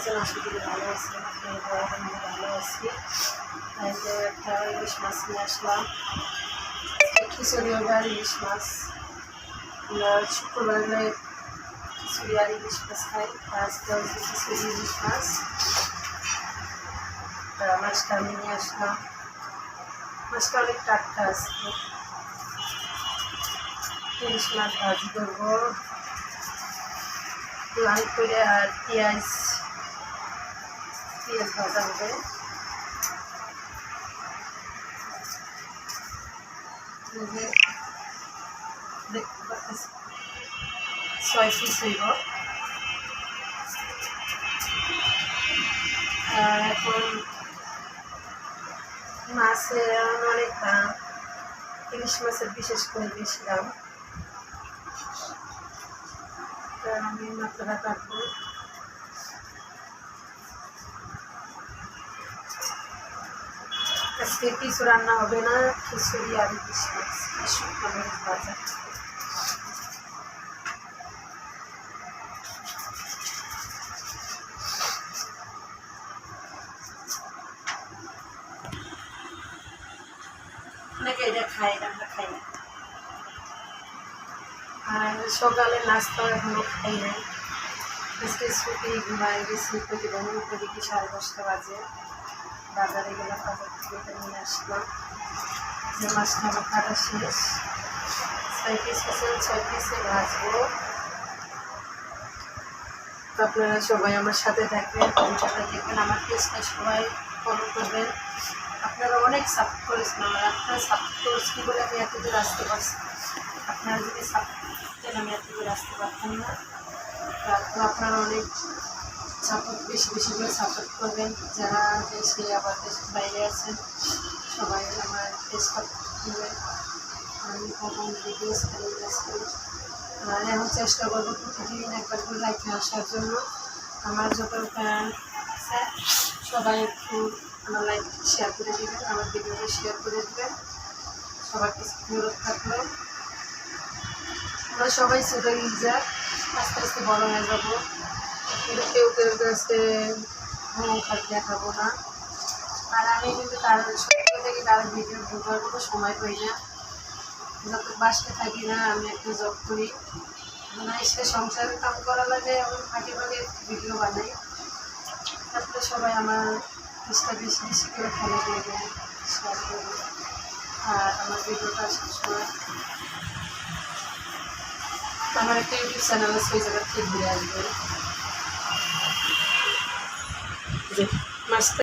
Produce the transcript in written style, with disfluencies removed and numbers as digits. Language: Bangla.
আছেন? আশা করি ভালো আছেন। আপনারা আমি ভালো আছি। এই যে একটা ইলিশ মাছ নিয়ে আসলাম। খিচুড়ি হবে আর ইলিশ মাছ। আমরা শুক্রবারে খিচুড়ি আর ইলিশ মাছ খাই। আজকে হচ্ছে খিচুড়ি ইলিশ মাছ। মাছটা আমি নিয়ে আসলাম। মাছটা অনেক টাটকা আজকে। ইলিশ মাছ ভাজি করবো লাল করে, আর পেঁয়াজ ভাজা হবে। দেখতে পাচ্ছি 6 পিস হইব। আর এখন মাছের অনেক দাম, ইলিশ মাছের বিশেষ করে বেশি দাম। আমি মাত্রা কাটবো। আজকে কিছু রান্না হবে না, খিচুড়ি আর ইলিশ মাছ আর শুকনো মরিচ ভাজা। অনেকে এটা খাই, আমরা খাই না। আর সকালে নাস্তা এখনো খাই নাই। আজকে ছুটি, ঘুমাই গেছি। প্রতিদিন কি 10:30 বাজে বাজারে গেলাম, বাজার থেকে নিয়ে আসলাম। যে মাছটা আমার কাটা শেষ। 6 পিস আছে, 6 পিসে ভাজবো। তো আপনারা সবাই আমার সাথে থাকবেন, ভিডিওটা দেখবেন, আমার পেজটা সবাই ফলো করবেন। আপনারা অনেক সাপোর্ট করেছেন আমার, আপনারা সাপোর্ট করেছেন বলে আমি এত দূর আসতে পারছি। আপনারা যদি সাপোর্ট করতেন আমি এত দূর আসতে পারতাম না। তো আপনারা অনেক সাপোর্ট, বেশি বেশি করে সাপোর্ট করবেন। যারা দেশে আবার দেশের বাইরে আছেন সবাই আমার পেজটা করবেন। আমি কখন ভিডিওস চালিয়ে যাচ্ছি। এখন চেষ্টা করবো প্রতিদিন একবার করে লাইফে আসার জন্য। আমার যত ফ্যান আছে সবাই একটু আমার লাইফ শেয়ার করে দেবেন, আমার ভিডিওটা শেয়ার করে দেবেন। সবার কিছু অনুরোধ থাকলো। আমরা সবাই ছোটো ইউজার, আস্তে আস্তে বড় হয়ে যাবো। কিন্তু কেউ কেউ কাছে অহংকার দেখাবো না। আর আমি কিন্তু তার সত্যি থেকে তার ভিডিও ঢোকার কোনো সময় পাই না। যত বাসতে থাকি না, আমি একটা জব করি, মানে এসে সংসারের কাম করা লাগে, আমি ফাঁকে ফাঁকে ভিডিও বানাই। তারপরে সবাই আমার চেষ্টা বেশি বেশি করে ফলো করবে, শেয়ার করবে। আর আমার ভিডিওটা সবসময় আমার একটা ইউটিউব চ্যানেল আছে, ওই জায়গা থেকে ঘুরে আসবে। মাছটা